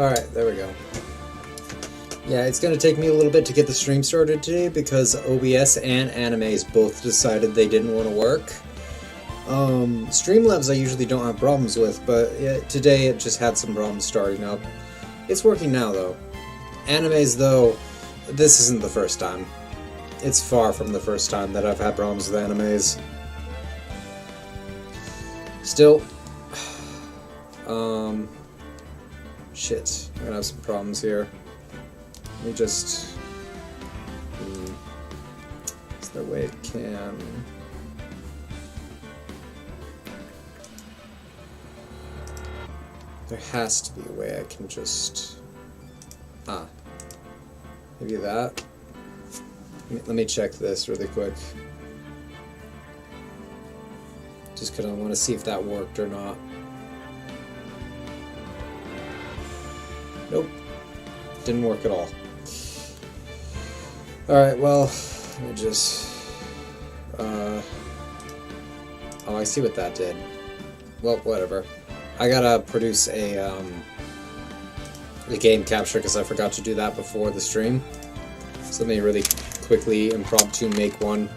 Alright, there we go. Yeah, it's gonna take me a little bit to get the stream started today because OBS and Animes both decided they didn't want to work. Streamlabs I usually don't have problems with, but yeah, today it just had some problems starting up. It's working now though. Animes though, this isn't the first time. It's far from the first time that I've had problems with Animes. Still, shit, I'm gonna have some problems here. Let me just... is there a way it can... There has to be a way I can just... maybe that? Let me check this really quick. Just because I want to see if that worked or not. Nope. Didn't work at all. Alright, well, let me just... oh, I see what that did. Well, whatever. I gotta produce a game capture because I forgot to do that before the stream. So let me really quickly, impromptu, make one.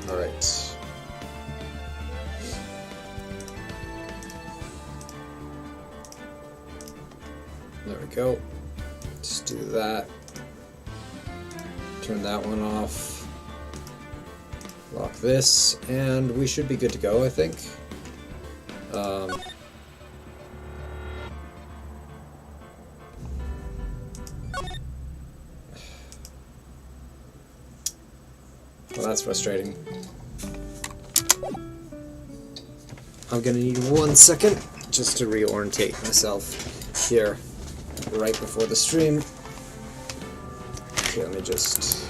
Alright. There we go. Just do that. Turn that one off. Lock this, and we should be good to go, I think. Well, that's frustrating. I'm gonna need 1 second just to reorientate myself here right before the stream. Okay, let me just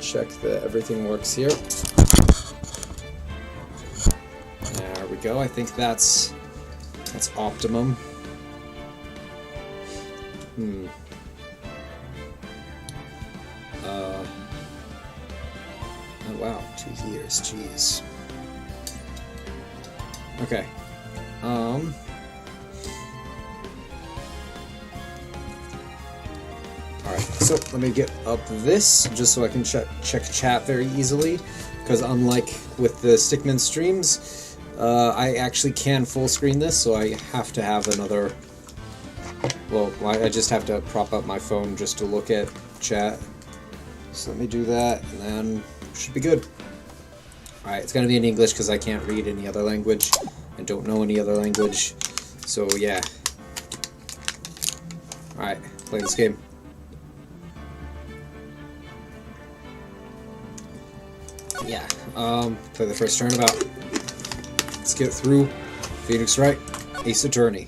check that everything works here. There we go. I think that's optimum. Oh wow, 2 years, jeez. Okay. Alright, so let me get up this, just so I can check chat very easily, because unlike with the Stickman streams, I actually can full screen this, so I have to have another... Well, I just have to prop up my phone just to look at chat. So let me do that, and then should be good. Alright, it's gonna be in English because I can't read any other language. I don't know any other language. So yeah. Alright, play this game. Yeah, play the first turnabout. Let's get through Phoenix Wright, Ace Attorney.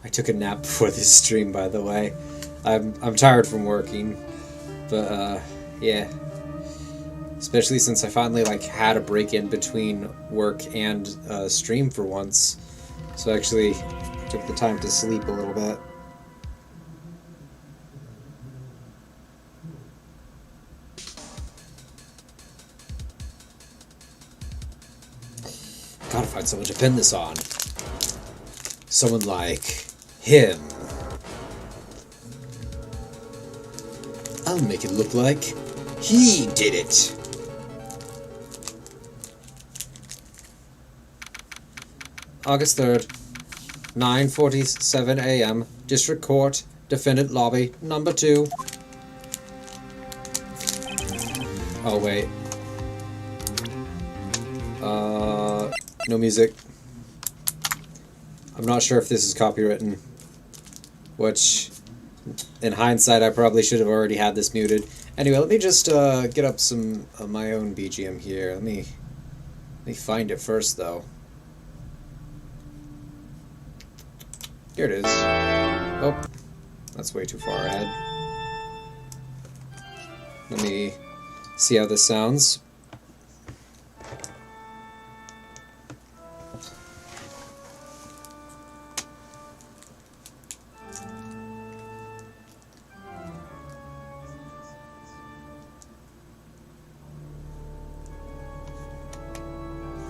I took a nap before this stream, by the way. I'm tired from working, but yeah. Especially since I finally had a break in between work and stream for once, so I actually took the time to sleep a little bit. Gotta find someone to pin this on. Someone like him. I'll make it look like he did it. August 3rd, 9:47 a.m. District Court, Defendant Lobby, number 2. Oh, wait. No music. I'm not sure if this is copywritten, which, in hindsight, I probably should have already had this muted. Anyway, let me just get up some of my own BGM here. Let me find it first, though. Here it is. Oh, that's way too far ahead. Let me see how this sounds.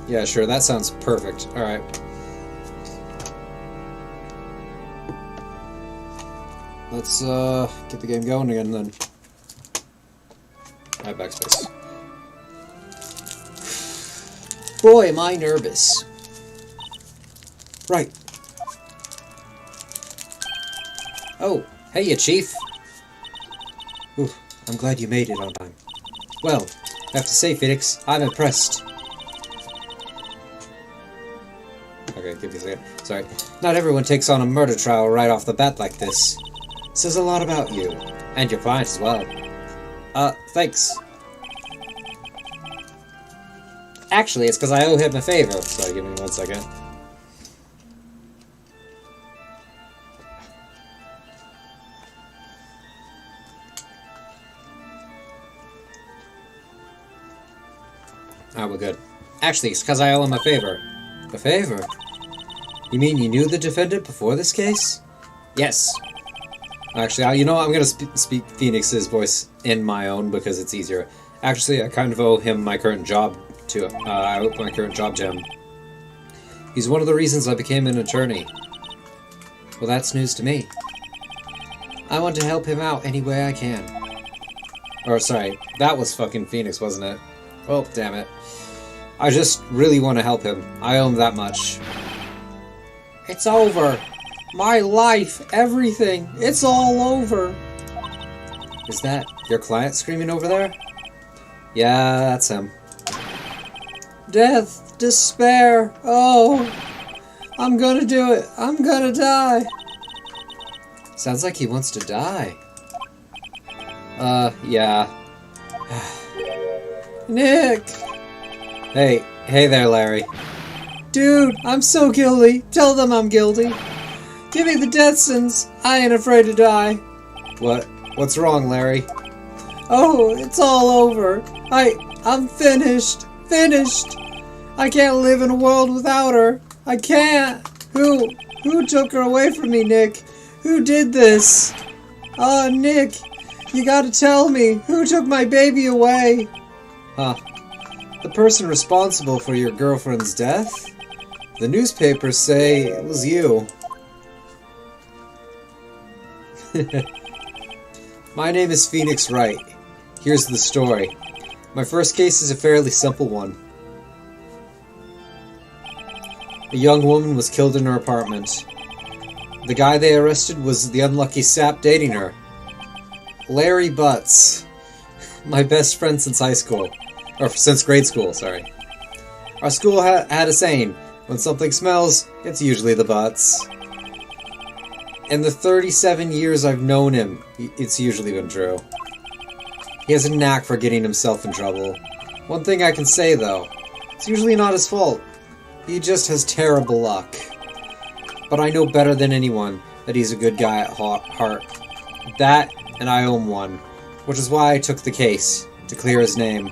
Yeah, sure, that sounds perfect. Alright. Let's, get the game going again, then. Alright, backspace. Boy, am I nervous. Right. Oh, hey, you, Chief. Ooh, I'm glad you made it on time. Well, I have to say, Phoenix, I'm impressed. Okay, give me a second. Sorry. Not everyone takes on a murder trial right off the bat like this. Says a lot about you. And your client as well. Thanks. Actually, it's because I owe him a favor. Sorry, give me 1 second. Ah, we're good. Actually, it's because I owe him a favor. A favor? You mean you knew the defendant before this case? Yes. Actually, you know what? I'm gonna speak Phoenix's voice in my own because it's easier. Actually, I kind of owe him my current job to. I owe my current job to him. He's one of the reasons I became an attorney. Well, that's news to me. I want to help him out any way I can. Or, sorry, that was fucking Phoenix, wasn't it? Well, damn it. I just really want to help him. I owe him that much. It's over. My life, everything, it's all over. Is that your client screaming over there? Yeah, that's him. Death, despair, oh, I'm gonna do it. I'm gonna die. Sounds like he wants to die. Yeah. Nick! Hey there, Larry. Dude, I'm so guilty. Tell them I'm guilty. Give me the death sentence. I ain't afraid to die. What's wrong, Larry? Oh, it's all over. I'm finished. Finished. I can't live in a world without her. I can't. Who took her away from me, Nick? Who did this? Oh, Nick, you gotta tell me. Who took my baby away? Huh. The person responsible for your girlfriend's death? The newspapers say it was you. My name is Phoenix Wright. Here's the story. My first case is a fairly simple one. A young woman was killed in her apartment. The guy they arrested was the unlucky sap dating her. Larry Butts. My best friend since high school. Or since grade school, sorry. Our school had a saying, when something smells, it's usually the butts. In the 37 years I've known him, it's usually been true. He has a knack for getting himself in trouble. One thing I can say, though, it's usually not his fault. He just has terrible luck. But I know better than anyone that he's a good guy at heart. That, and I owe him one, which is why I took the case, to clear his name.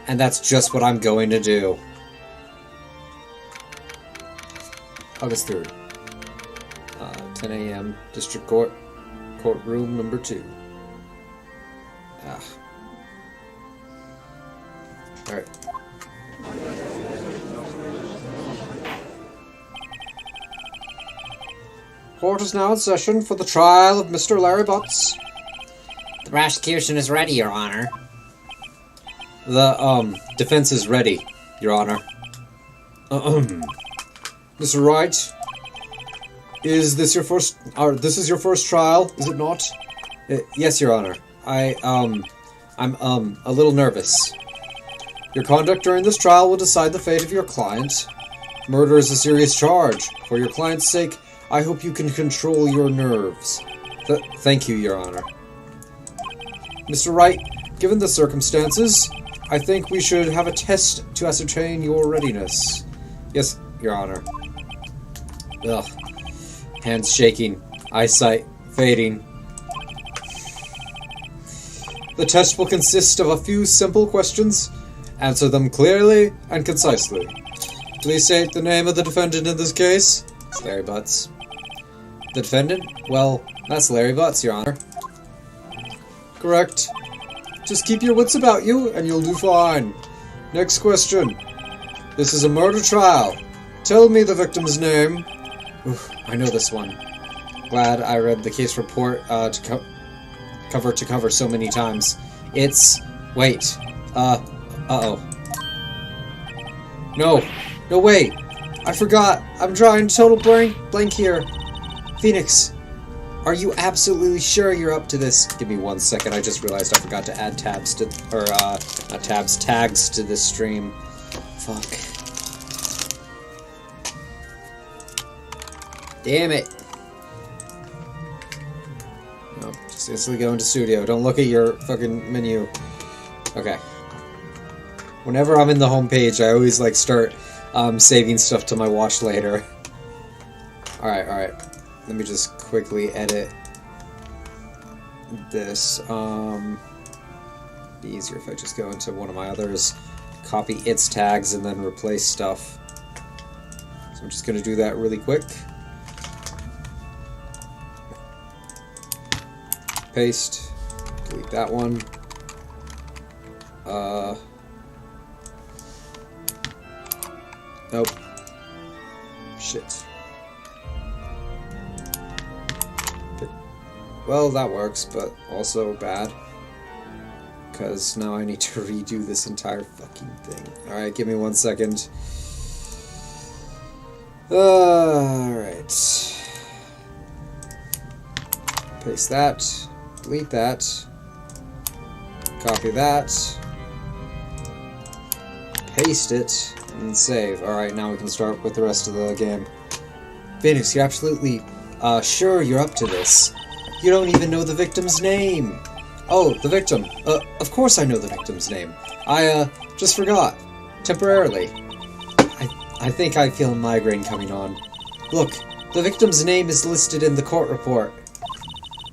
And that's just what I'm going to do. August 3rd. 10 a.m. District Court. Courtroom number 2. Alright. Court is now in session for the trial of Mr. Larry Butts. The prosecution is ready, Your Honor. The, defense is ready, Your Honor. Mr. Wright, is this your first, this is your first trial, is it not? Yes, Your Honor. I'm a little nervous. Your conduct during this trial will decide the fate of your client. Murder is a serious charge. For your client's sake, I hope you can control your nerves. Thank you, Your Honor. Mr. Wright, given the circumstances, I think we should have a test to ascertain your readiness. Yes, Your Honor. Ugh. Hands shaking. Eyesight fading. The test will consist of a few simple questions. Answer them clearly and concisely. Please state the name of the defendant in this case. It's Larry Butts. The defendant? Well, that's Larry Butts, Your Honor. Correct. Just keep your wits about you, and you'll do fine. Next question. This is a murder trial. Tell me the victim's name. Oof, I know this one. Glad I read the case report cover to cover so many times. It's... Wait. Uh-oh. No. No, wait. I forgot. I'm drawing total blank here. Phoenix, are you absolutely sure you're up to this? Give me 1 second. I just realized I forgot to add tabs to... Or, not tabs, tags to this stream. Fuck. Damn it. No, just instantly go into studio. Don't look at your fucking menu. Okay. Whenever I'm in the home page, I always like start saving stuff to my watch later. Alright, alright. Let me just quickly edit this. Be easier if I just go into one of my others, copy its tags, and then replace stuff. So I'm just going to do that really quick. Paste. Delete that one. Nope. Shit. Well, that works, but also bad. Because now I need to redo this entire fucking thing. Alright, give me 1 second. Alright. Paste that. Delete that. Copy that. Paste it. And save. Alright, now we can start with the rest of the game. Phoenix, you're absolutely sure you're up to this. You don't even know the victim's name. Oh, the victim. Of course I know the victim's name. I, just forgot. Temporarily. I think I feel a migraine coming on. Look, the victim's name is listed in the court report.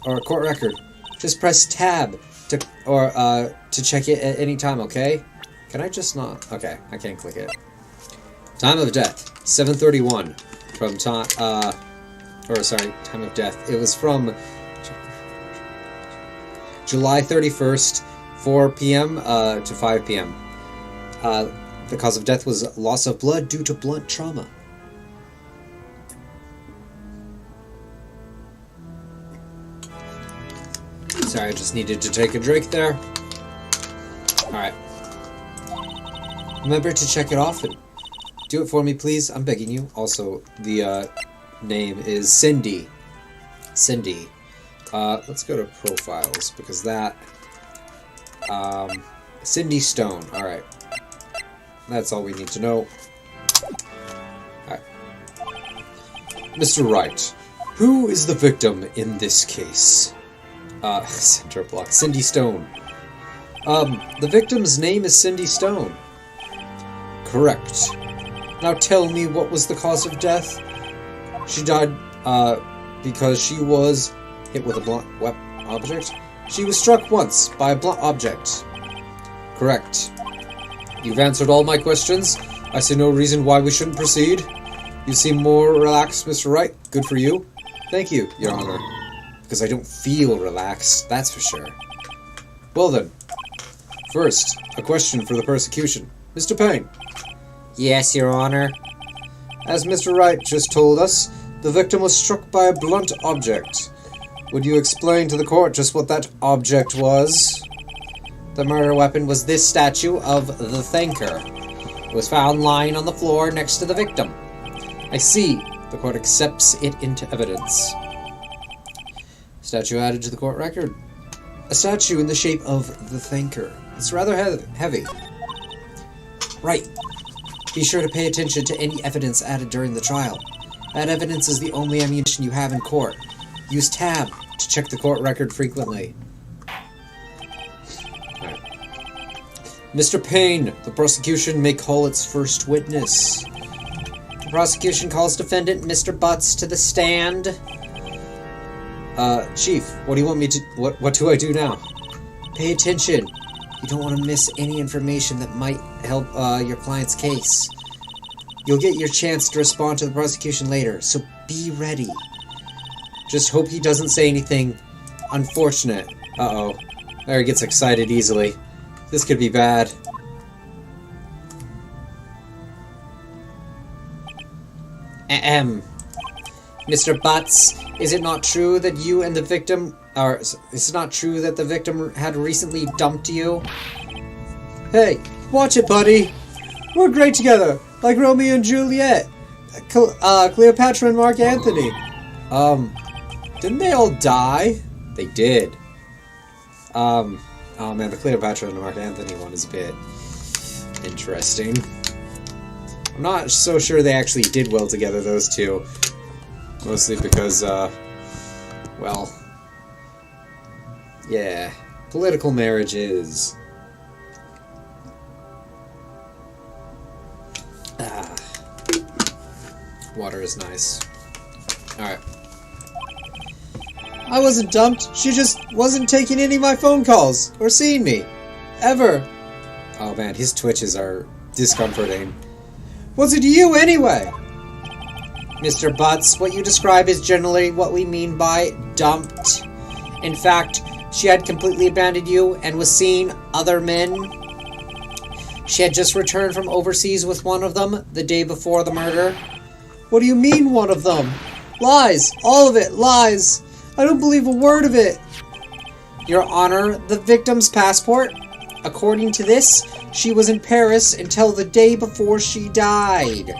Or court record. Just press tab to check it at any time, okay? Can I just not? Okay, I can't click it. Time of death, 7:31. From time, time of death. It was from July 31st, 4 p.m. To 5 p.m. The cause of death was loss of blood due to blunt trauma. Sorry, I just needed to take a drink there. Alright. Remember to check it often. Do it for me, please. I'm begging you. Also, the name is Cindy. Cindy. Let's go to profiles, because that... Cindy Stone. Alright. That's all we need to know. Alright. Mr. Wright, who is the victim in this case? Center block. Cindy Stone. The victim's name is Cindy Stone. Correct. Now tell me, what was the cause of death? She died, because she was hit with a blunt object? She was struck once by a blunt object. Correct. You've answered all my questions. I see no reason why we shouldn't proceed. You seem more relaxed, Mr. Wright. Good for you. Thank you, Your Honor. Because I don't feel relaxed, that's for sure. Well then. First, a question for the prosecution. Mr. Payne. Yes, Your Honor. As Mr. Wright just told us, the victim was struck by a blunt object. Would you explain to the court just what that object was? The murder weapon was this statue of the Thinker. It was found lying on the floor next to the victim. I see. The court accepts it into evidence. Statue added to the court record. A statue in the shape of the Thinker. It's rather heavy. Right. Be sure to pay attention to any evidence added during the trial. That evidence is the only ammunition you have in court. Use tab to check the court record frequently. Right. Mr. Payne, the prosecution may call its first witness. The prosecution calls defendant Mr. Butts to the stand. Chief, what do you want me to... What do I do now? Pay attention. You don't want to miss any information that might help your client's case. You'll get your chance to respond to the prosecution later, so be ready. Just hope he doesn't say anything unfortunate. Uh-oh. Larry gets excited easily. This could be bad. Ahem. Mr. Butts, is it not true that you and the victim is it not true that the victim had recently dumped you? Hey, watch it, buddy. We're great together, like Romeo and Juliet. Cleopatra and Mark Antony. Didn't they all die? They did. Oh man, the Cleopatra and Mark Antony one is a bit interesting. I'm not so sure they actually did well together, those two. Mostly because, well, yeah, political marriages. Water is nice. Alright. I wasn't dumped. She just wasn't taking any of my phone calls or seeing me. Ever. Oh man, his twitches are discomforting. What's it to you anyway? Mr. Butts, what you describe is generally what we mean by dumped. In fact, she had completely abandoned you and was seeing other men. She had just returned from overseas with one of them the day before the murder. What do you mean, one of them? Lies! All of it! Lies! I don't believe a word of it! Your Honor, the victim's passport? According to this, she was in Paris until the day before she died.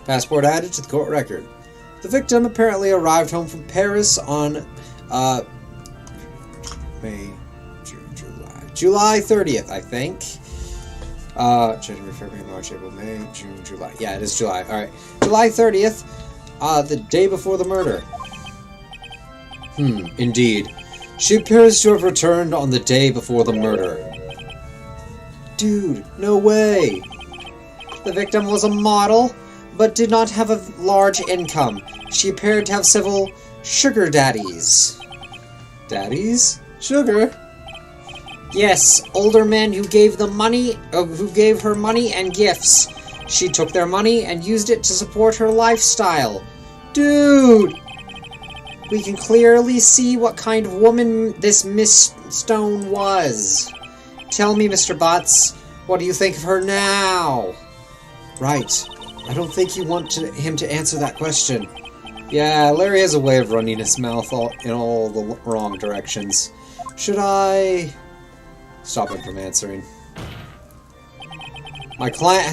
Passport added to the court record. The victim apparently arrived home from Paris on July 30th, I think. January, February, March, April, May, June, July. Yeah, it is July. Alright. July 30th, the day before the murder. Indeed. She appears to have returned on the day before the murder. Dude, no way! The victim was a model, but did not have a large income. She appeared to have several sugar daddies. Daddies? Sugar? Yes, older men who gave her money and gifts. She took their money and used it to support her lifestyle. Dude! We can clearly see what kind of woman this Miss Stone was. Tell me, Mr. Butts, what do you think of her now? Right. I don't think you want him to answer that question. Yeah, Larry has a way of running his mouth in all the wrong directions. Should I... Stop him from answering. My client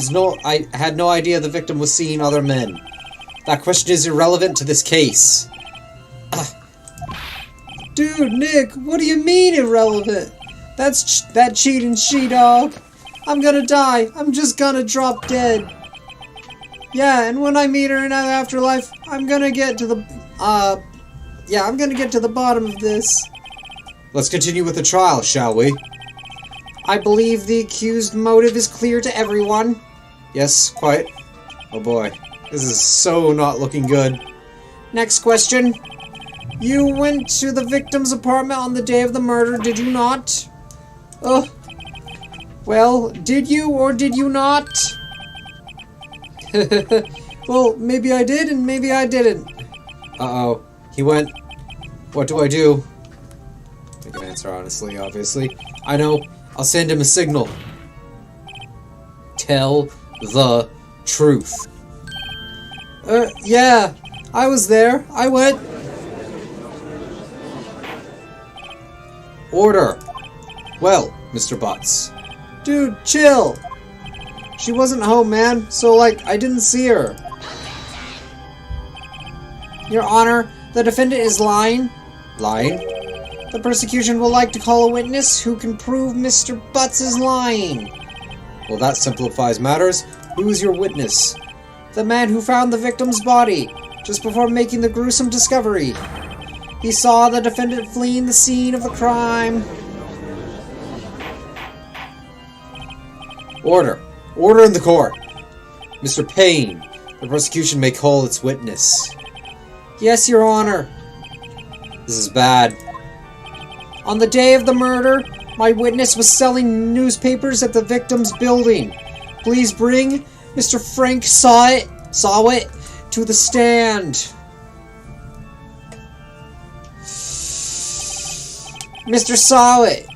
had no idea the victim was seeing other men. That question is irrelevant to this case. Dude, Nick, what do you mean irrelevant? That's that cheating she-dog. I'm gonna die. I'm just gonna drop dead. Yeah, and when I meet her in another afterlife, I'm gonna get to the bottom of this. Let's continue with the trial, shall we? I believe the accused motive is clear to everyone. Yes, quite. Oh boy, this is so not looking good. Next question. You went to the victim's apartment on the day of the murder, did you not? Well, did you or did you not? Well, maybe I did and maybe I didn't. Uh-oh. He went... What do I do? I can answer honestly, obviously. I know. I'll send him a signal. Tell the truth. Yeah. I was there. I went... Order. Well, Mr. Butts. Dude, chill. She wasn't home, man. So, I didn't see her. Your Honor, the defendant is lying. Lying? The prosecution will like to call a witness who can prove Mr. Butts is lying. Well, that simplifies matters. Who is your witness? The man who found the victim's body, just before making the gruesome discovery. He saw the defendant fleeing the scene of the crime. Order. Order in the court. Mr. Payne, the prosecution may call its witness. Yes, Your Honor. This is bad. On the day of the murder, my witness was selling newspapers at the victim's building. Please bring Mr. Frank Sawit to the stand. Mr. Sawit,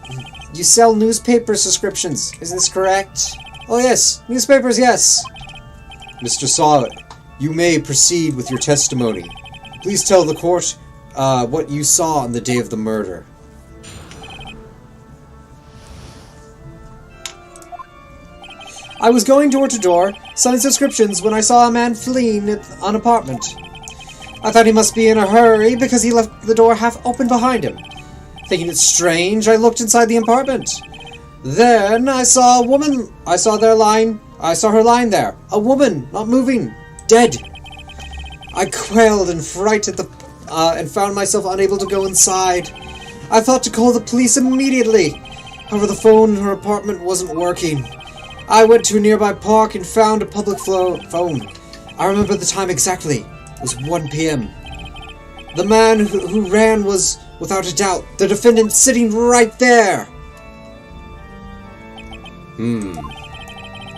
you sell newspaper subscriptions, is this correct? Oh yes, newspapers, yes. Mr. Sawit, You may proceed with your testimony. Please tell the court what you saw on the day of the murder. I was going door to door, selling subscriptions when I saw a man fleeing an apartment. I thought he must be in a hurry because he left the door half open behind him. Thinking it strange, I looked inside the apartment. Then I saw a woman. I saw her lying there. A woman, not moving, dead. I quailed in fright and found myself unable to go inside. I thought to call the police immediately. However, the phone in her apartment wasn't working. I went to a nearby park and found a public phone. I remember the time exactly. It was 1 p.m. The man who ran was, without a doubt, the defendant sitting right there.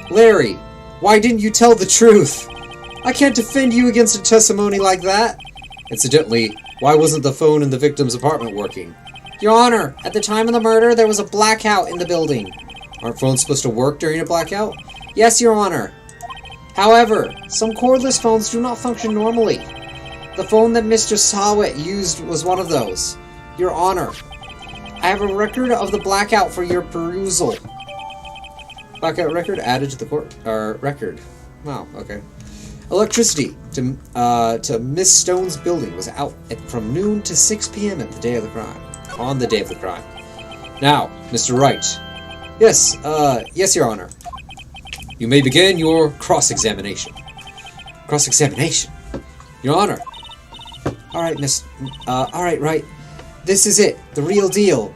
Larry, why didn't you tell the truth? I can't defend you against a testimony like that. Incidentally, why wasn't the phone in the victim's apartment working? Your Honor, at the time of the murder, there was a blackout in the building. Aren't phones supposed to work during a blackout? Yes, Your Honor. However, some cordless phones do not function normally. The phone that Mr. Sawit used was one of those. Your Honor, I have a record of the blackout for your perusal. Blackout record added to the court record. Wow, okay. Electricity to Miss Stone's building was out from noon to 6 p.m. On the day of the crime. Now, Mr. Wright. Yes, Your Honor. You may begin your cross-examination. Cross-examination? Your Honor. Alright, Wright. This is it. The real deal.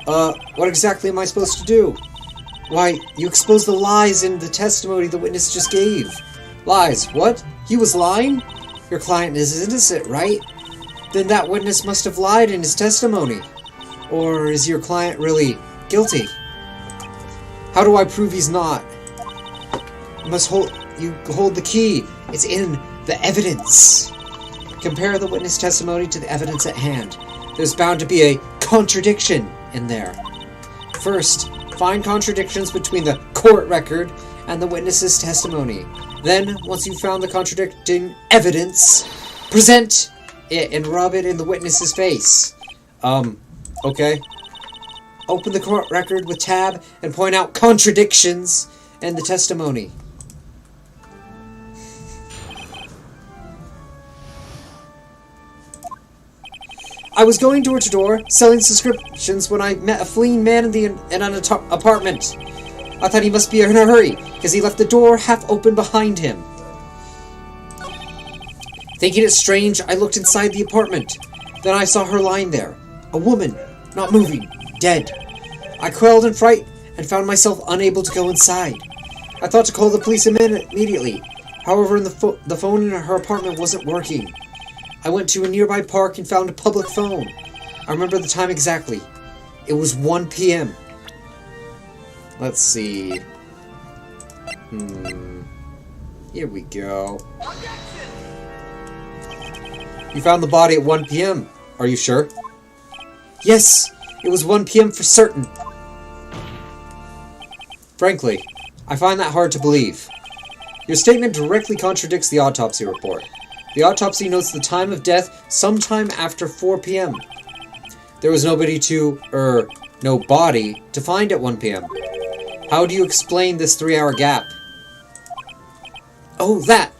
What exactly am I supposed to do? Why, you exposed the lies in the testimony the witness just gave. Lies? What? He was lying? Your client is innocent, right? Then that witness must have lied in his testimony. Or is your client really guilty? How do I prove he's not? You hold the key. It's in the evidence. Compare the witness testimony to the evidence at hand. There's bound to be a contradiction in there. First, find contradictions between the court record and the witness's testimony. Then, once you've found the contradicting evidence, present it and rub it in the witness's face. Okay. Open the court record with tab and point out contradictions in the testimony. I was going door to door, selling subscriptions when I met a fleeing man in an apartment. I thought he must be in a hurry, because he left the door half open behind him. Thinking it strange, I looked inside the apartment. Then I saw her lying there. A woman, not moving, dead. I quailed in fright and found myself unable to go inside. I thought to call the police immediately. However, the phone in her apartment wasn't working. I went to a nearby park and found a public phone. I remember the time exactly. It was 1 p.m. Let's see. Here we go. You found the body at 1 p.m. Are you sure? Yes, it was 1 p.m. for certain. Frankly, I find that hard to believe. Your statement directly contradicts the autopsy report. The autopsy notes the time of death sometime after 4 p.m. There was no body to find at 1 p.m. How do you explain this 3-hour gap? Oh, that,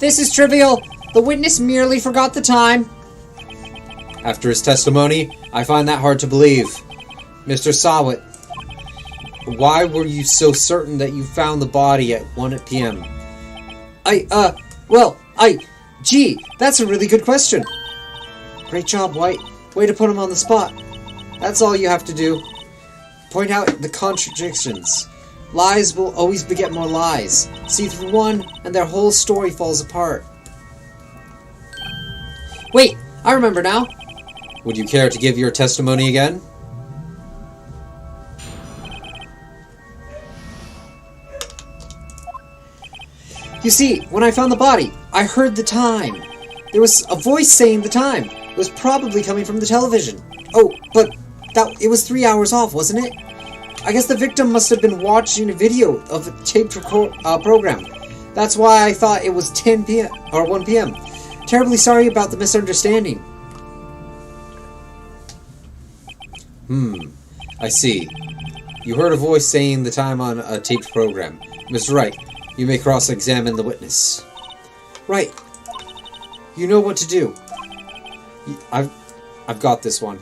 This is trivial. The witness merely forgot the time. After his testimony, I find that hard to believe. Mr. Sawit, why were you so certain that you found the body at 1 p.m.? Gee, that's a really good question. Great job, White. Way to put him on the spot. That's all you have to do. Point out the contradictions. Lies will always beget more lies. See through one, and their whole story falls apart. Wait, I remember now. Would you care to give your testimony again? You see, when I found the body, I heard the time. There was a voice saying the time. It was probably coming from the television. Oh, but it was 3 hours off, wasn't it? I guess the victim must have been watching a video of a taped program. That's why I thought it was 10 p.m. or 1 p.m. Terribly sorry about the misunderstanding. I see. You heard a voice saying the time on a taped program. Mr. Wright, you may cross-examine the witness. Right. You know what to do. I've got this one.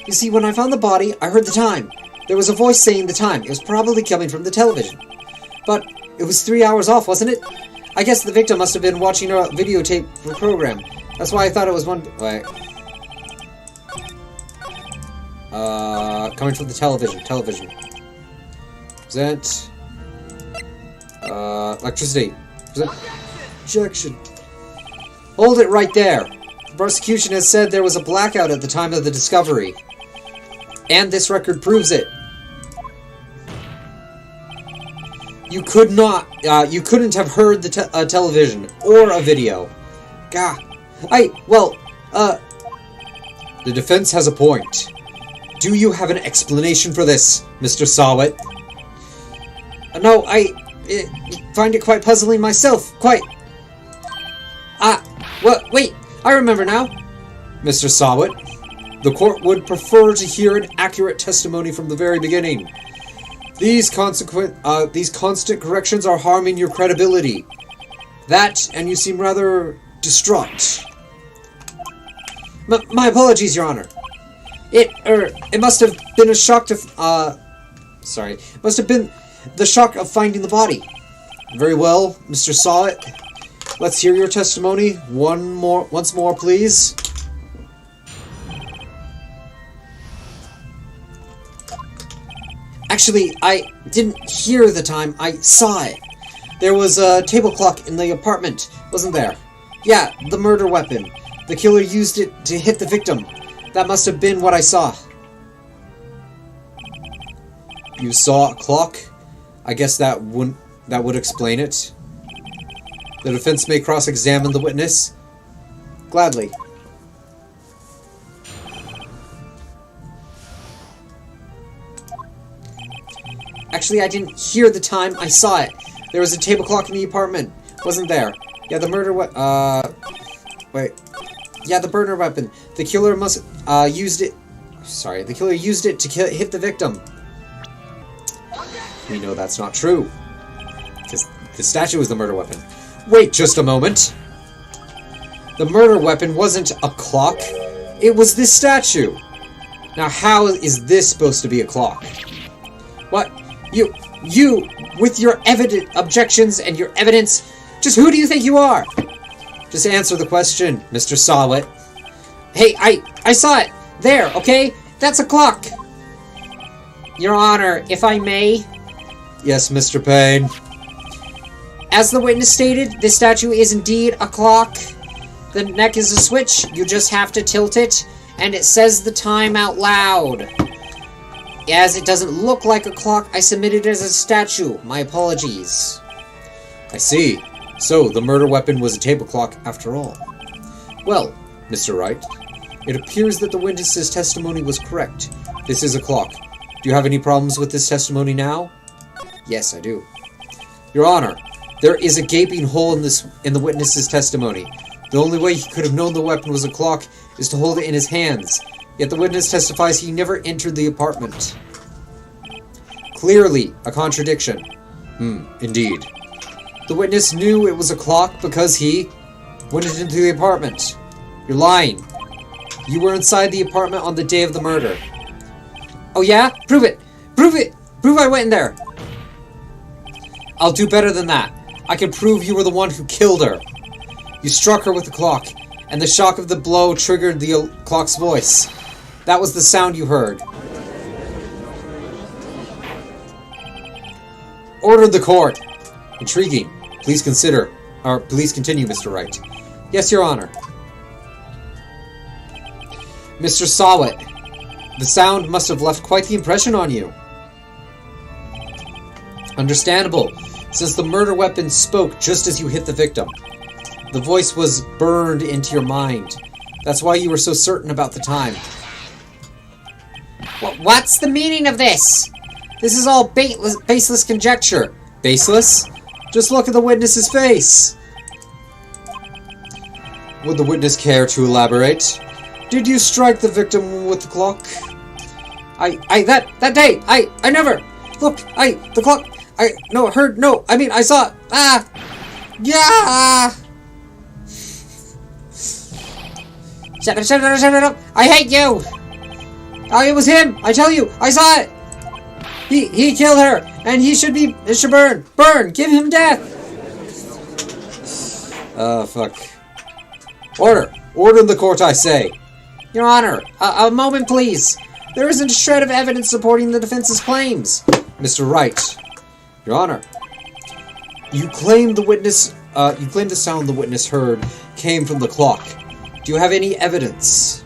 You see, when I found the body, I heard the time. There was a voice saying the time. It was probably coming from the television. But it was 3 hours off, wasn't it? I guess the victim must have been watching a videotape program. That's why I thought it was one... Wait. Coming from the television. Television. Present. Electricity. Present. Objection. Hold it right there. The prosecution has said there was a blackout at the time of the discovery. And this record proves it. You could not, you couldn't have heard the television or a video. Gah. The defense has a point. Do you have an explanation for this, Mr. Sawit? No, I find it quite puzzling myself. Quite. Wait, I remember now. Mr. Sawit, the court would prefer to hear an accurate testimony from the very beginning. These constant corrections are harming your credibility. That, and you seem rather distraught. My apologies, Your Honor. It must have been a shock to, must have been the shock of finding the body. Very well, Mr. Sawit. Let's hear your testimony once more, please. Actually, I didn't hear the time, I saw it. There was a table clock in the apartment, wasn't there? Yeah, the murder weapon. The killer used it to hit the victim. That must have been what I saw. You saw a clock? I guess that would explain it. The defense may cross-examine the witness. Gladly. Actually, I didn't hear the time, I saw it. There was a table clock in the apartment, wasn't there? Yeah, the murder Yeah, the burner weapon. The killer must used it. Sorry, the killer used it to hit the victim. We know that's not true. Because the statue is the murder weapon. Wait just a moment. The murder weapon wasn't a clock. It was this statue. Now, how is this supposed to be a clock? What? You, with your objections and your evidence, just who do you think you are? Just answer the question, Mr. Sawit. Hey, I saw it. There, okay? That's a clock. Your Honor, if I may. Yes, Mr. Payne. As the witness stated, this statue is indeed a clock. The neck is a switch. You just have to tilt it, and it says the time out loud. As it doesn't look like a clock, I submitted it as a statue. My apologies. I see. So, the murder weapon was a table clock after all. Well, Mr. Wright, it appears that the witness's testimony was correct. This is a clock. Do you have any problems with this testimony now? Yes, I do. Your Honor, there is a gaping hole in the witness's testimony. The only way he could have known the weapon was a clock is to hold it in his hands. Yet the witness testifies he never entered the apartment. Clearly, a contradiction. Indeed. The witness knew it was a clock because he went into the apartment. You're lying. You were inside the apartment on the day of the murder. Oh yeah? Prove it! Prove it! Prove I went in there! I'll do better than that. I can prove you were the one who killed her. You struck her with the clock, and the shock of the blow triggered the clock's voice. That was the sound you heard. Ordered the court. Intriguing. Please continue, Mr. Wright. Yes, Your Honor. Mr. Sawit, the sound must have left quite the impression on you. Understandable, since the murder weapon spoke just as you hit the victim. The voice was burned into your mind. That's why you were so certain about the time. What's the meaning of this? This is all baseless conjecture. Baseless? Just look at the witness's face. Would the witness care to elaborate? Did you strike the victim with the clock? That day, I never. Look, the clock, I saw it. Ah! Yeah! Shut up! I hate you! Oh, it was him! I tell you, I saw it! He killed her, and it should burn! Burn! Give him death! Fuck. Order in the court, I say! Your Honor, a moment, please. There isn't a shred of evidence supporting the defense's claims. Mr. Wright, Your Honor, you claim the sound the witness heard came from the clock. Do you have any evidence?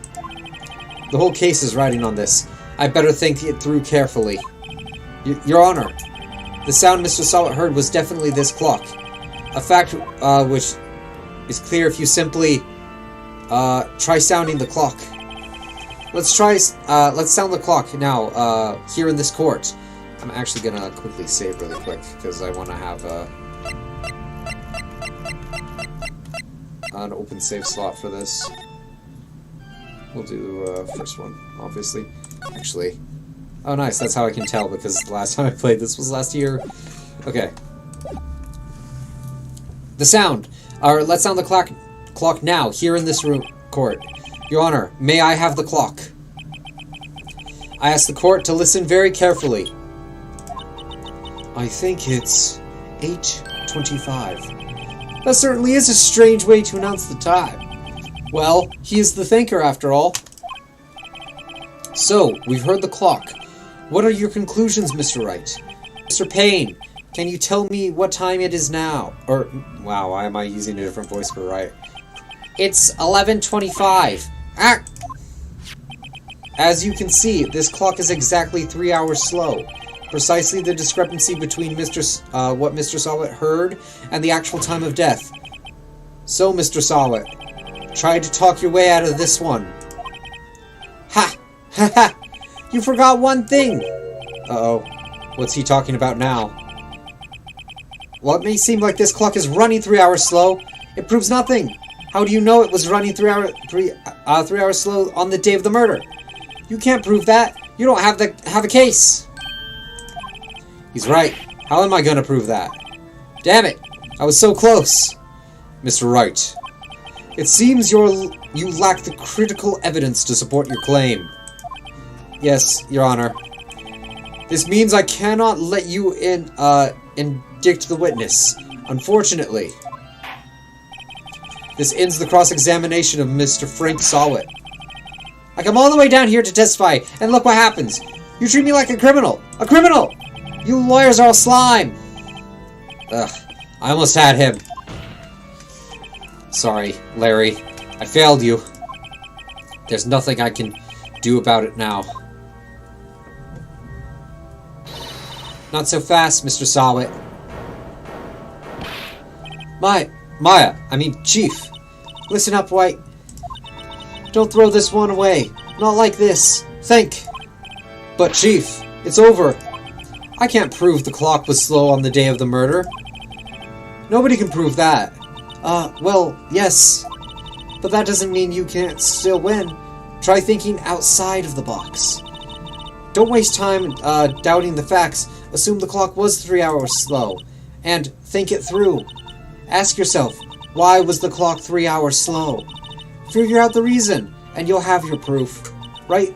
The whole case is riding on this. I better think it through carefully. Your Honor, the sound Mr. Sawat heard was definitely this clock. A fact which is clear if you simply try sounding the clock. Let's sound the clock now, here in this court. I'm actually gonna quickly save really quick, because I want to have an open save slot for this. We'll do first one, obviously. Actually, oh nice, that's how I can tell, because the last time I played this was last year. Okay. The sound. Let's sound the clock now, here in this court. Your Honor, may I have the clock? I ask the court to listen very carefully. I think it's 8:25. That certainly is a strange way to announce the time. Well, he is the thinker after all. So, we've heard the clock. What are your conclusions, Mr. Wright? Mr. Payne, can you tell me what time it is now? Or, wow, why am I using a different voice for Wright? It's 11:25. Ah! As you can see, this clock is exactly 3 hours slow. Precisely the discrepancy between what Mr. Sawat heard and the actual time of death. So, Mr. Sawat, try to talk your way out of this one. Ha! Ha ha! You forgot one thing! Uh-oh. What's he talking about now? Well, it may seem like this clock is running 3 hours slow. It proves nothing. How do you know it was running 3 hours slow on the day of the murder? You can't prove that. You don't have a case. He's right. How am I gonna prove that? Damn it! I was so close. Mr. Wright, it seems you lack the critical evidence to support your claim. Yes, Your Honor. This means I cannot let you indict the witness. Unfortunately. This ends the cross-examination of Mr. Frank Sawat. I come all the way down here to testify, and look what happens. You treat me like a criminal. A criminal! You lawyers are all slime. Ugh, I almost had him. Sorry, Larry. I failed you. There's nothing I can do about it now. Not so fast, Mr. Sawat. Chief. Listen up, White. Don't throw this one away. Not like this. Think. But, Chief, it's over. I can't prove the clock was slow on the day of the murder. Nobody can prove that. Well, yes. But that doesn't mean you can't still win. Try thinking outside of the box. Don't waste time doubting the facts. Assume the clock was 3 hours slow. And think it through. Ask yourself, why was the clock 3 hours slow? Figure out the reason, and you'll have your proof. Right?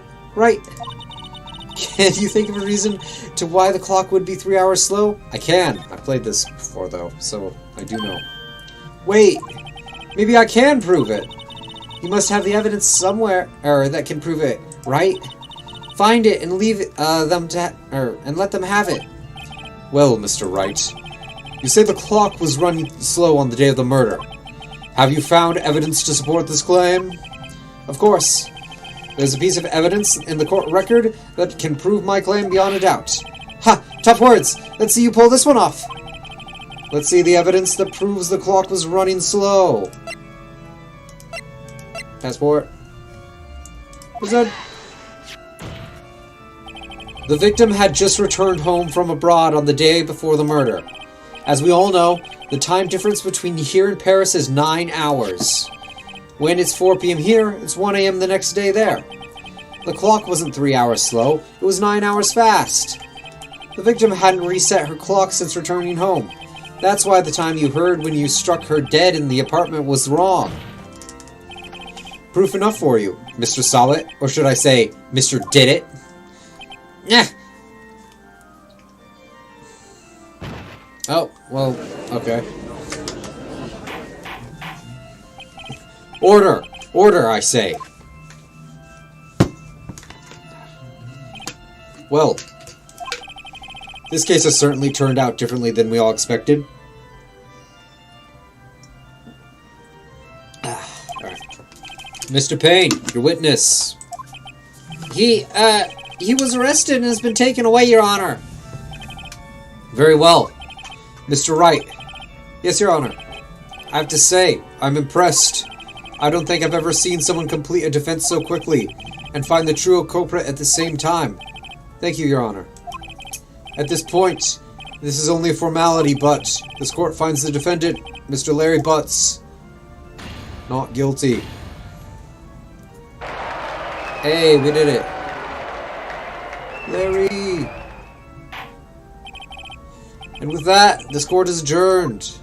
Can you think of a reason to why the clock would be 3 hours slow? I can. I've played this before, though, so I do know. Wait. Maybe I can prove it. You must have the evidence somewhere, that can prove it, right? Find it and leave and let them have it. Well, Mr. Wright, you say the clock was running slow on the day of the murder. Have you found evidence to support this claim? Of course. There's a piece of evidence in the court record that can prove my claim beyond a doubt. Ha! Tough words! Let's see you pull this one off! Let's see the evidence that proves the clock was running slow. Passport. Present. The victim had just returned home from abroad on the day before the murder. As we all know, the time difference between here and Paris is 9 hours. When it's 4 p.m. here, it's 1 a.m. the next day there. The clock wasn't 3 hours slow, it was 9 hours fast. The victim hadn't reset her clock since returning home. That's why the time you heard when you struck her dead in the apartment was wrong. Proof enough for you, Mr. Saw It, or should I say, Mr. Did It? Yeah. Oh, well, okay. Order! Order, I say! Well, this case has certainly turned out differently than we all expected. Alright. Mr. Payne, your witness. He was arrested and has been taken away, Your Honor. Very well. Mr. Wright. Yes, Your Honor. I have to say, I'm impressed. I don't think I've ever seen someone complete a defense so quickly and find the true culprit at the same time. Thank you, Your Honor. At this point, this is only a formality, but this court finds the defendant, Mr. Larry Butts, not guilty. Hey, we did it. Larry! And with that, this court is adjourned.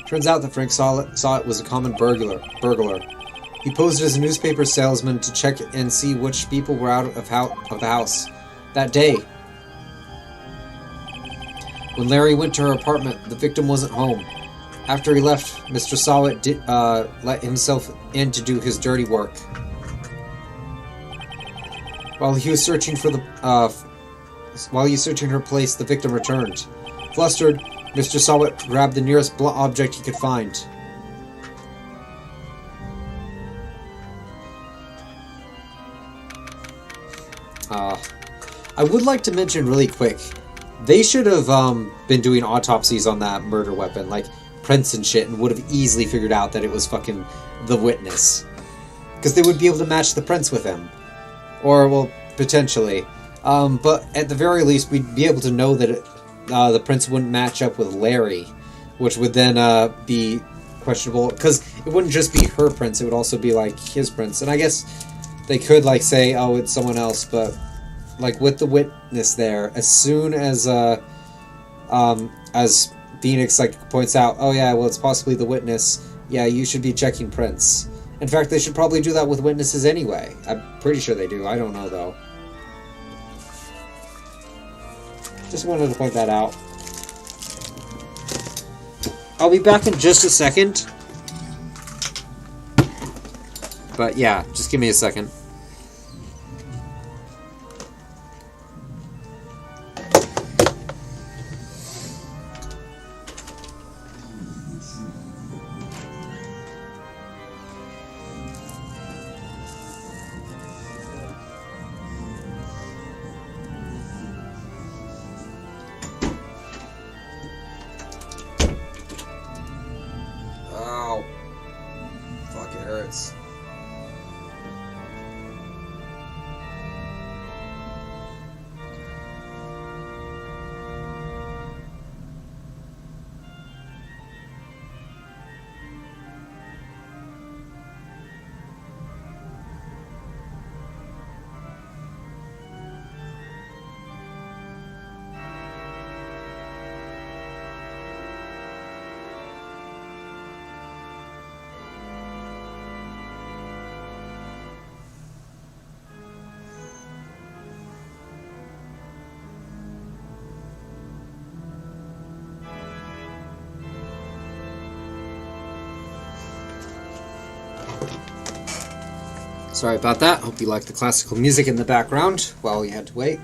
Turns out that Frank Saw It was a common burglar. He posed as a newspaper salesman to check and see which people were out of the house that day. When Larry went to her apartment, the victim wasn't home. After he left, Mr. Saw It let himself in to do his dirty work. While he was searching her place, the victim returned. Flustered, Mr. Saw It grabbed the nearest blunt object he could find. I would like to mention really quick, they should have been doing autopsies on that murder weapon, like prints and shit, and would have easily figured out that it was fucking the witness. Because they would be able to match the prints with him. Or, well, potentially. But at the very least, we'd be able to know that the prints wouldn't match up with Larry, which would then be questionable. Because it wouldn't just be her prints, it would also be, like, his prints. And I guess they could, like, say, oh, it's someone else, but, like, with the witness there, as soon as Phoenix, like, points out, oh, yeah, well, it's possibly the witness, yeah, you should be checking prints. In fact, they should probably do that with witnesses anyway. I'm pretty sure they do. I don't know, though. Just wanted to point that out. I'll be back in just a second. But yeah, just give me a second. Sorry about that. Hope you liked the classical music in the background while you had to wait.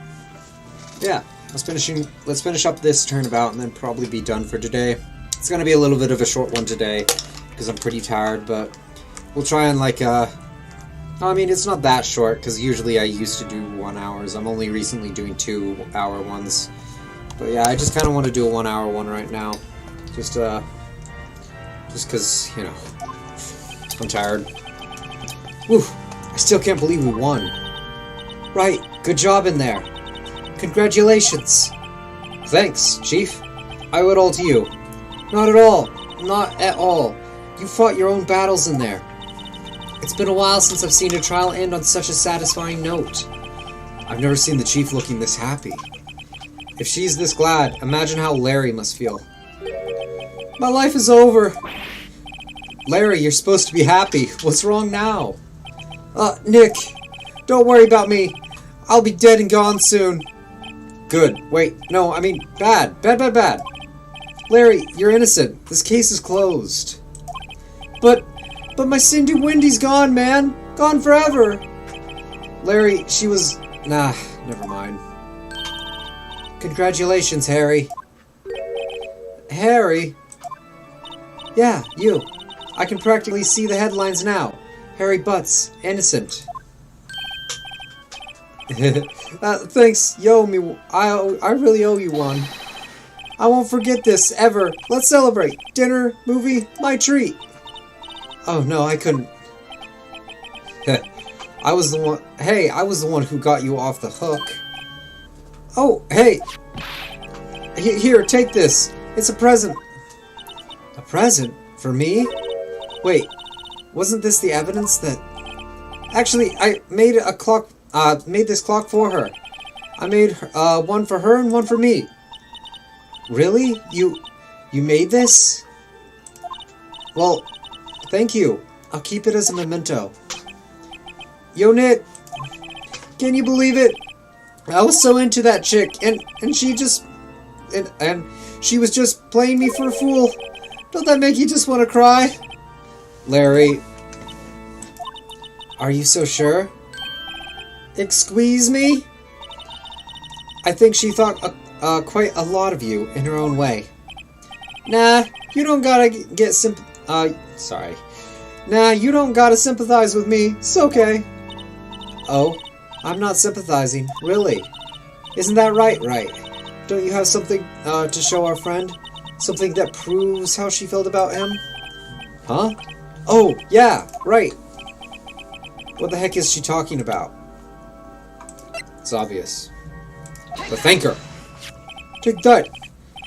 Yeah, let's finish up this turnabout and then probably be done for today. It's gonna be a little bit of a short one today because I'm pretty tired, but we'll try and I mean, it's not that short because usually I used to do 1 hours. I'm only recently doing 2 hour ones. But yeah, I just kind of want to do a 1 hour one right now. Just Just because, you know, I'm tired. Whew, I still can't believe we won. Right, good job in there. Congratulations. Thanks, Chief. I owe it all to you. Not at all. Not at all. You fought your own battles in there. It's been a while since I've seen a trial end on such a satisfying note. I've never seen the Chief looking this happy. If she's this glad, imagine how Larry must feel. My life is over. Larry, you're supposed to be happy. What's wrong now? Nick, don't worry about me. I'll be dead and gone soon. Good. Wait, no, I mean, bad. Bad. Larry, you're innocent. This case is closed. But my Cindy Wendy's gone, man. Gone forever. Larry, she was... Nah, never mind. Congratulations, Harry. Harry? Yeah, you. I can practically see the headlines now. Harry Butts, innocent. Thanks, you owe me. I really owe you one. I won't forget this, ever. Let's celebrate. Dinner, movie, my treat. Oh no, I couldn't. I was the one. Hey, I was the one who got you off the hook. Oh, hey. Here, take this. It's a present. A present? For me? Wait, wasn't this the evidence that... Actually, I made a clock, made this clock for her. I made one for her and one for me. Really? You made this? Well, thank you. I'll keep it as a memento. Yo, Nick, can you believe it? I was so into that chick, and she just... And she was just playing me for a fool. Don't that make you just want to cry? Larry, are you so sure? Excuse me? I think she thought quite a lot of you in her own way. Nah, you don't gotta get sorry. Nah, you don't gotta sympathize with me. It's okay. Oh, I'm not sympathizing. Really? Isn't that right, Wright? Don't you have something to show our friend? Something that proves how she felt about him? Huh? Oh, yeah, right. What the heck is she talking about? It's obvious. But thank her. Take that.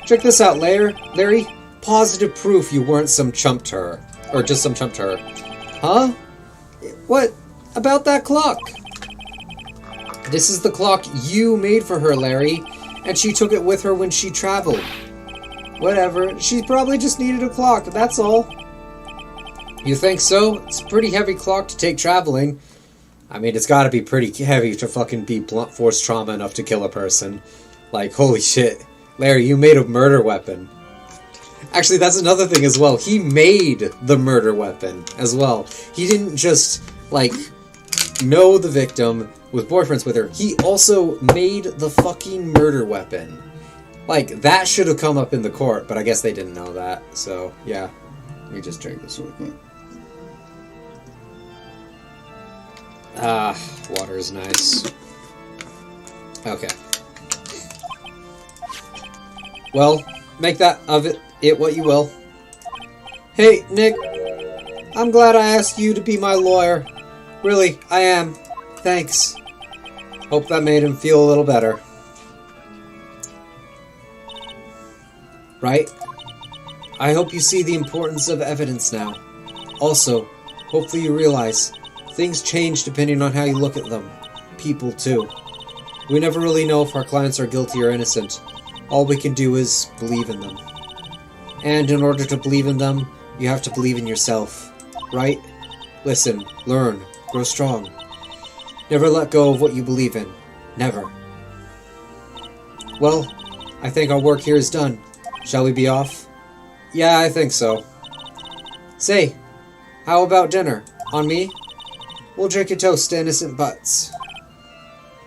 Check this out, Larry. Positive proof you weren't some chump to her. Or just some chump to her. Huh? What? About that clock? This is the clock you made for her, Larry. And she took it with her when she traveled. Whatever. She probably just needed a clock, that's all. You think so? It's a pretty heavy clock to take traveling. I mean, it's gotta be pretty heavy to fucking be blunt force trauma enough to kill a person. Like, holy shit. Larry, you made a murder weapon. Actually, that's another thing as well. He made the murder weapon as well. He didn't just, like, know the victim, was boyfriends with her. He also made the fucking murder weapon. Like, that should have come up in the court, but I guess they didn't know that. So, yeah. Let me just drink this real quick. Ah, water is nice. Okay. Well, make that of it what you will. Hey, Nick. I'm glad I asked you to be my lawyer. Really, I am. Thanks. Hope that made him feel a little better. Right? I hope you see the importance of evidence now. Also, hopefully you realize things change depending on how you look at them. People, too. We never really know if our clients are guilty or innocent. All we can do is believe in them. And in order to believe in them, you have to believe in yourself. Right? Listen, learn, grow strong. Never let go of what you believe in. Never. Well, I think our work here is done. Shall we be off? Yeah, I think so. Say, how about dinner? On me? We'll drink a toast to innocent butts.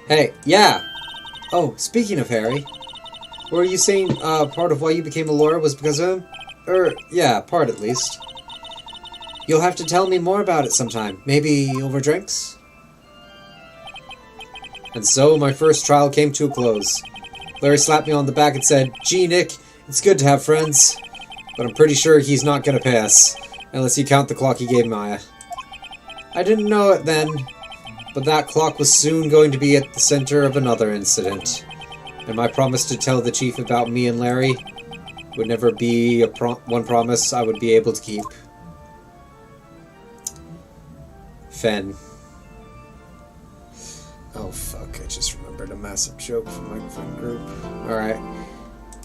Hey, yeah! Oh, speaking of Harry, were you saying part of why you became a lawyer was because of him? Yeah, part at least. You'll have to tell me more about it sometime. Maybe over drinks? And so my first trial came to a close. Larry slapped me on the back and said, "Gee, Nick, it's good to have friends. but I'm pretty sure he's not gonna pass, unless you count the clock he gave Maya. I didn't know it then, but that clock was soon going to be at the center of another incident, and my promise to tell the chief about me and Larry would never be one promise I would be able to keep. Fen. Oh fuck, I just remembered a massive joke from my friend group. Alright.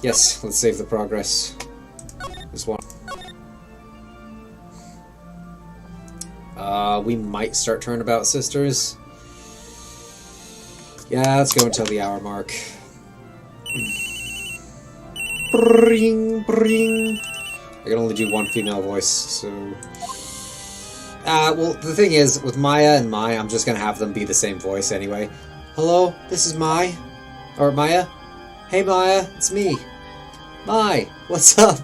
Yes, let's save the progress. This one. We might start Turnabout Sisters. Yeah, let's go until the hour mark. Bring, bring. I can only do one female voice, so... well, the thing is, with Maya and Mai, I'm just gonna have them be the same voice anyway. Hello, this is Mai. Or Maya. Hey Maya, it's me. Mai, what's up?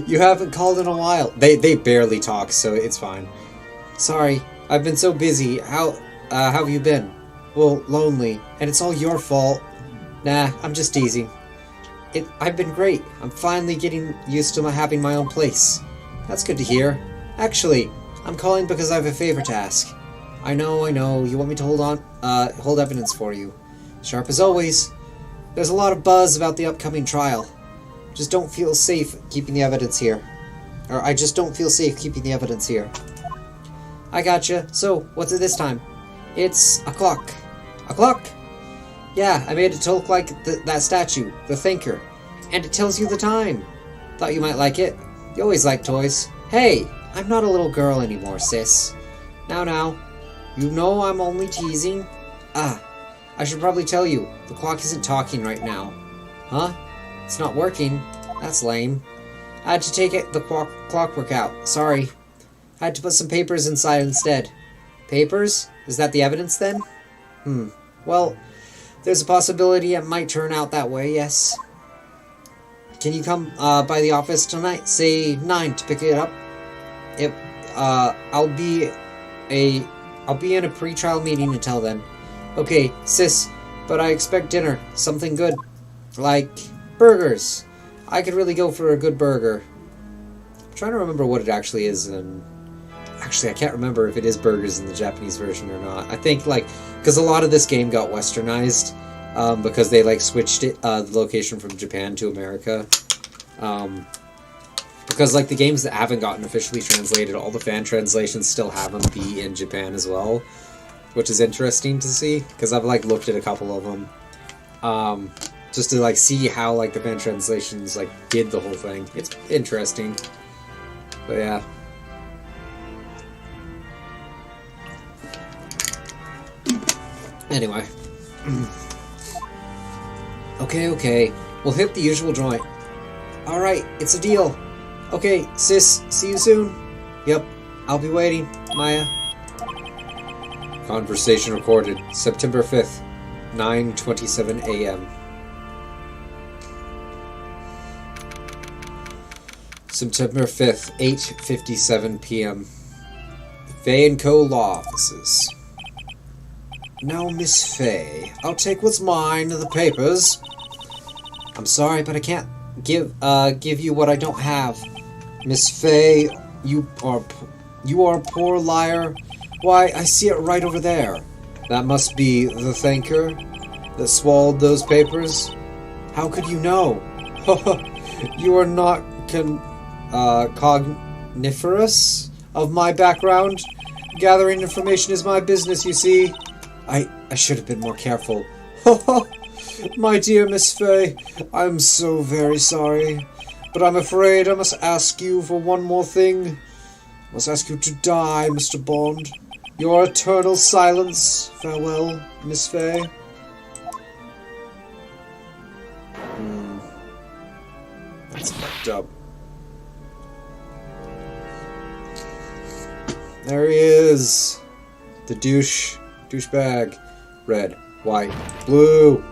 You haven't called in a while. They barely talk, so it's fine. Sorry, I've been so busy. How have you been? Well, lonely, and it's all your fault. Nah, I'm just teasing. I've been great. I'm finally getting used to having my own place. That's good to hear. Actually, I'm calling because I have a favor to ask. I know, you want me to hold evidence for you. Sharp as always. There's a lot of buzz about the upcoming trial. Just don't feel safe keeping the evidence here. Or, I just don't feel safe keeping the evidence here. I gotcha. So, what's it this time? It's a clock. A clock? Yeah, I made it to look like that statue, the Thinker. And it tells you the time. Thought you might like it. You always like toys. Hey, I'm not a little girl anymore, sis. Now. You know I'm only teasing. I should probably tell you, the clock isn't talking right now. Huh? It's not working. That's lame. I had to take the clockwork out. Sorry. I had to put some papers inside instead. Papers? Is that the evidence then? Well, there's a possibility it might turn out that way, yes. Can you come by the office tonight? Say 9 to pick it up. I'll be in a pre-trial meeting until then. Okay, sis, but I expect dinner. Something good. Like burgers. I could really go for a good burger. I'm trying to remember what it actually is, and actually I can't remember if it is burgers in the Japanese version or not. I think, because a lot of this game got westernized, because they, switched it, the location from Japan to America. Because, the games that haven't gotten officially translated, all the fan translations still have them be in Japan as well, which is interesting to see, because I've, looked at a couple of them, just to, see how, the fan translations, did the whole thing. It's interesting. But, yeah. Anyway. Okay. We'll hit the usual joint. Alright, it's a deal. Okay, sis, see you soon. Yep, I'll be waiting. Maya. Conversation recorded, September 5th, 9:27 a.m. September 5th, 8:57 p.m. Fay & Co. Law Offices. Now, Miss Fay, I'll take what's mine, the papers. I'm sorry, but I can't give you what I don't have. Miss Fay, you are a poor liar. Why, I see it right over there. That must be the Thinker that swallowed those papers. How could you know? You are not cogniferous of my background. Gathering information is my business, you see. I should have been more careful. My dear Miss Fay, I'm so very sorry. But I'm afraid I must ask you for one more thing. I must ask you to die, Mr. Bond. Your eternal silence. Farewell, Miss Fay. That's fucked up. There he is. The douchebag. Red, white, blue.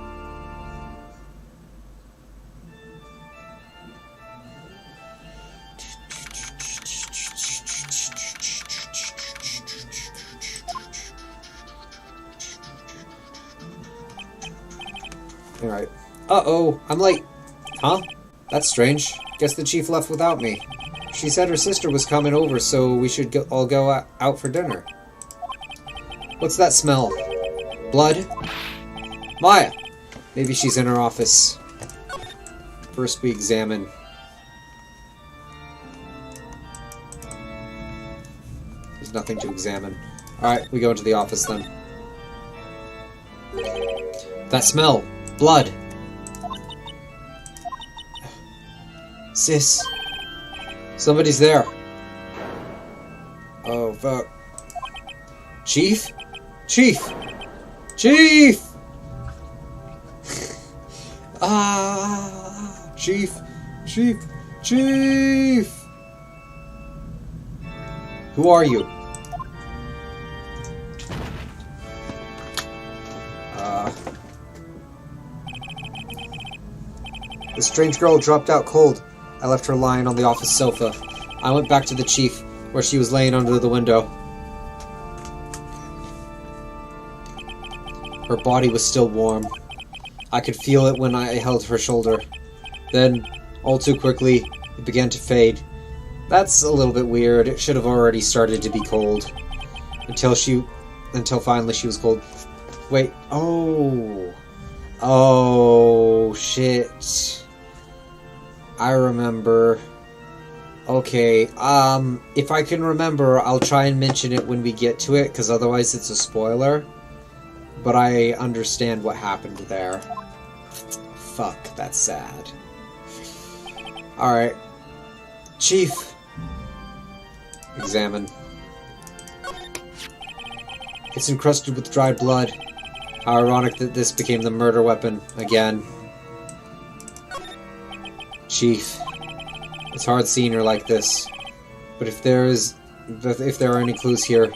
Alright. Uh-oh, I'm late. Huh? That's strange. Guess the chief left without me. She said her sister was coming over, so we should all go out for dinner. What's that smell? Blood? Maya! Maybe she's in her office. First we examine. There's nothing to examine. Alright, we go into the office then. That smell! Blood! Sis! Somebody's there! Oh, fuck. Chief? Chief! Chief! Chief! Chief! Chief! Who are you? The strange girl dropped out cold. I left her lying on the office sofa. I went back to the chief, where she was laying under the window. Her body was still warm. I could feel it when I held her shoulder. Then, all too quickly, it began to fade. That's a little bit weird. It should have already started to be cold. Until finally she was cold. Wait, oh. Oh, shit. I remember. Okay, if I can remember, I'll try and mention it when we get to it, because otherwise it's a spoiler. But I understand what happened there. Fuck, that's sad. Alright. Chief. Examine. It's encrusted with dried blood. How ironic that this became the murder weapon again. Chief. It's hard seeing her like this. But if there are any clues here,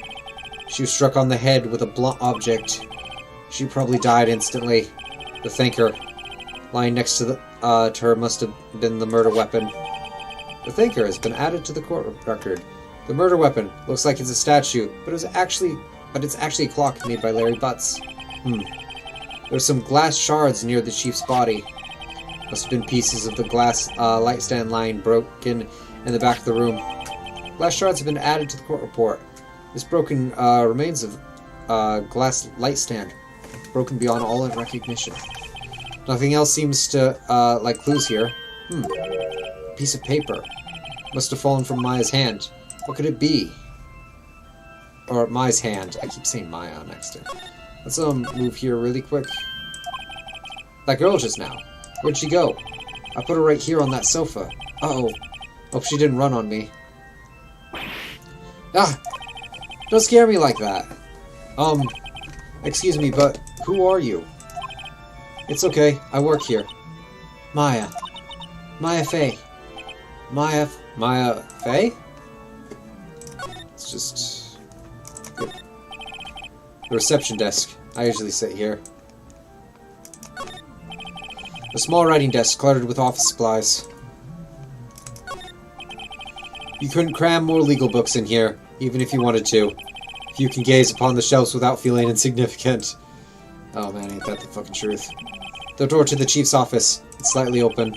she was struck on the head with a blunt object. She probably died instantly. The thinker, lying next to her, must have been the murder weapon. The thinker has been added to the court record. The murder weapon looks like it's a statue, but it's actually a clock made by Larry Butts. There's some glass shards near the chief's body. Must have been pieces of the glass light stand lying broken in the back of the room. Glass shards have been added to the court report. This broken remains of glass light stand, broken beyond all recognition. Nothing else seems to like clues here. Piece of paper. Must have fallen from Maya's hand. What could it be? Or Maya's hand. I keep saying Maya on accident. Let's move here really quick. That girl just now. Where'd she go? I put her right here on that sofa. Uh-oh. Hope she didn't run on me. Ah! Don't scare me like that. Excuse me, but who are you? It's okay. I work here. Maya. Maya Fey. Maya Fey? It's just... Good. The reception desk. I usually sit here. A small writing desk cluttered with office supplies. You couldn't cram more legal books in here, even if you wanted to. If you can gaze upon the shelves without feeling insignificant. Oh man, ain't that the fucking truth. The door to the chief's office. It's slightly open.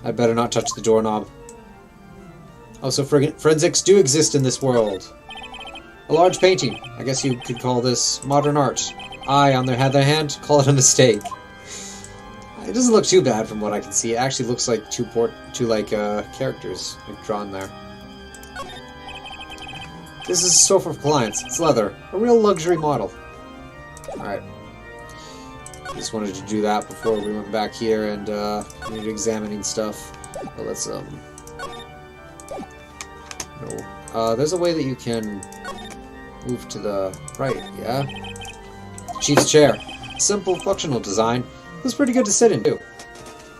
I'd better not touch the doorknob. Also, forensics do exist in this world. A large painting. I guess you could call this modern art. I, on the other hand, call it a mistake. It doesn't look too bad from what I can see. It actually looks like two characters drawn there. This is a sofa for clients. It's leather. A real luxury model. Alright. Just wanted to do that before we went back here and continued examining stuff. But let's no. There's a way that you can move to the right, yeah? Chief's chair. Simple functional design. It was pretty good to sit in too.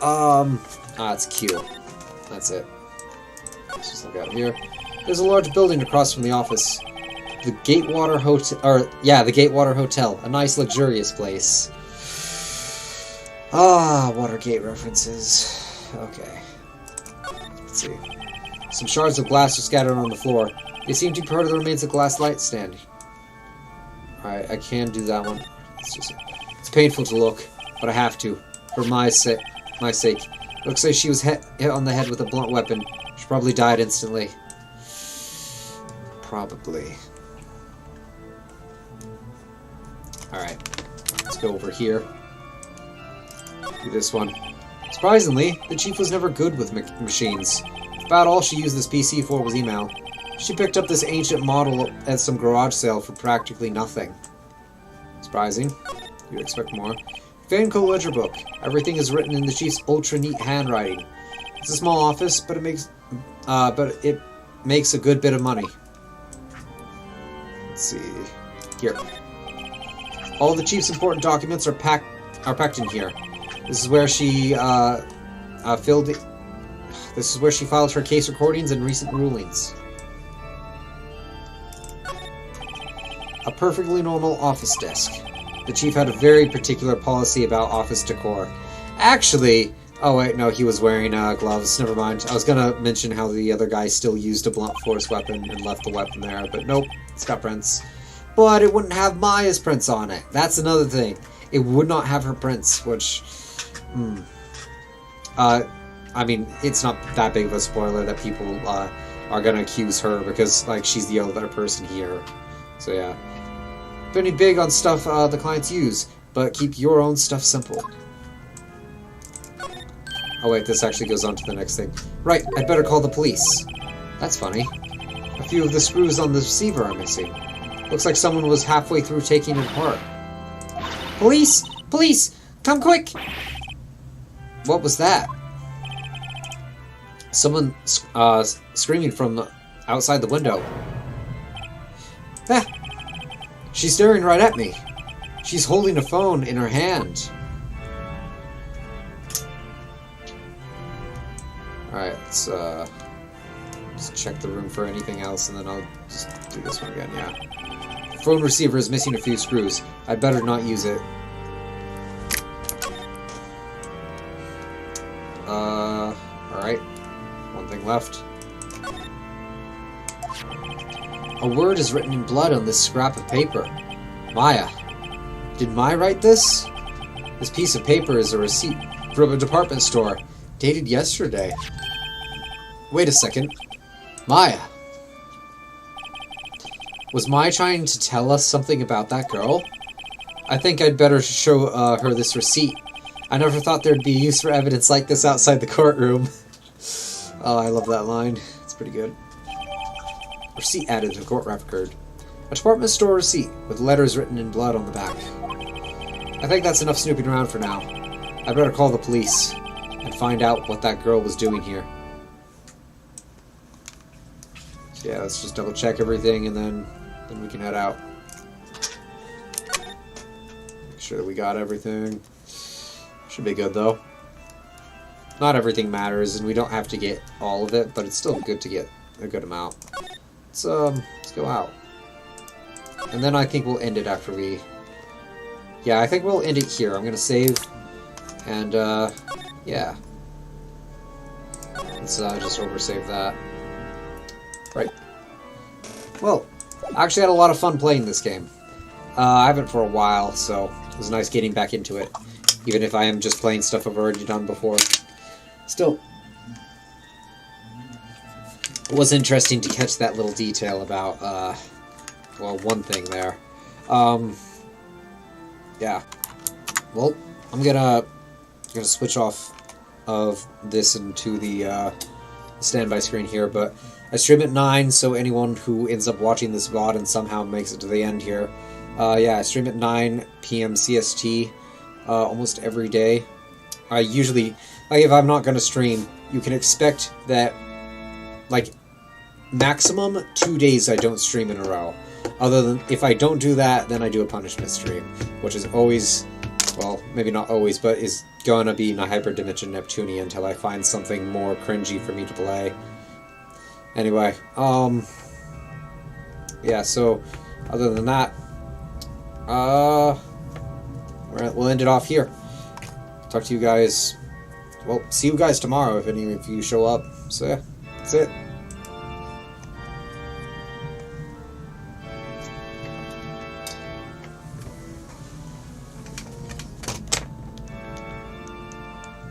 It's cute. That's it. Let's just look out here. There's a large building across from the office. The Gatewater Hotel, the Gatewater Hotel. A nice, luxurious place. Watergate references. Okay. Let's see. Some shards of glass are scattered on the floor. They seem to be part of the remains of glass light stand. Alright, I can do that one. It's painful to look, but I have to. For my sake. Looks like she was hit on the head with a blunt weapon. She probably died instantly. Probably. Alright. Let's go over here. Do this one. Surprisingly, the chief was never good with machines. About all she used this PC for was email. She picked up this ancient model at some garage sale for practically nothing. Surprising. You'd expect more. Vanco ledger book. Everything is written in the chief's ultra-neat handwriting. It's a small office, but it makes a good bit of money. Let's see. Here. All the chief's important documents are packed in here. This is where she This is where she filed her case recordings and recent rulings. A perfectly normal office desk. The chief had a very particular policy about office decor. Actually, oh wait, no, he was wearing gloves. Never mind. I was gonna mention how the other guy still used a blunt force weapon and left the weapon there, but nope, it's got prints. But it wouldn't have Maya's prints on it. That's another thing. It would not have her prints, which... I mean, it's not that big of a spoiler that people are gonna accuse her because, like, she's the other person here. So yeah. Pretty big on stuff the clients use, but keep your own stuff simple. Oh wait, this actually goes on to the next thing. Right, I'd better call the police. That's funny. A few of the screws on the receiver are missing. Looks like someone was halfway through taking it apart. Police! Police! Come quick! What was that? Someone screaming from outside the window. Ah! She's staring right at me. She's holding a phone in her hand. Alright, let's just check the room for anything else, and then I'll just do this one again, yeah. The phone receiver is missing a few screws. I'd better not use it. Alright. One thing left. A word is written in blood on this scrap of paper. Maya. Did Maya write this? This piece of paper is a receipt from a department store, dated yesterday. Wait a second. Maya. Was Maya trying to tell us something about that girl? I think I'd better show her this receipt. I never thought there'd be use for evidence like this outside the courtroom. Oh, I love that line. It's pretty good. Receipt added to the court record. A department store receipt with letters written in blood on the back. I think that's enough snooping around for now. I better call the police and find out what that girl was doing here. So yeah, let's just double check everything and then we can head out. Make sure that we got everything. Should be good though. Not everything matters, and we don't have to get all of it, but it's still good to get a good amount. Let's go out. And then I think we'll end it after we... Yeah, I think we'll end it here. I'm gonna save, and yeah. Let's just oversave that. Right. Well, I actually had a lot of fun playing this game. I haven't for a while, so it was nice getting back into it. Even if I am just playing stuff I've already done before. Still, it was interesting to catch that little detail about, well, one thing there. Yeah. Well, I'm gonna switch off of this into the standby screen here, but I stream at 9, so anyone who ends up watching this VOD and somehow makes it to the end here, yeah, I stream at 9 p.m. CST almost every day. I usually, like, if I'm not gonna stream, you can expect that, like, maximum 2 days I don't stream in a row. Other than, if I don't do that, then I do a punishment stream, which is always, well, maybe not always, but is gonna be in a Hyperdimension Neptunia until I find something more cringy for me to play. Anyway, yeah, so, other than that, we'll end it off here. Talk to you guys, well, see you guys tomorrow if any of you show up. So yeah, that's it.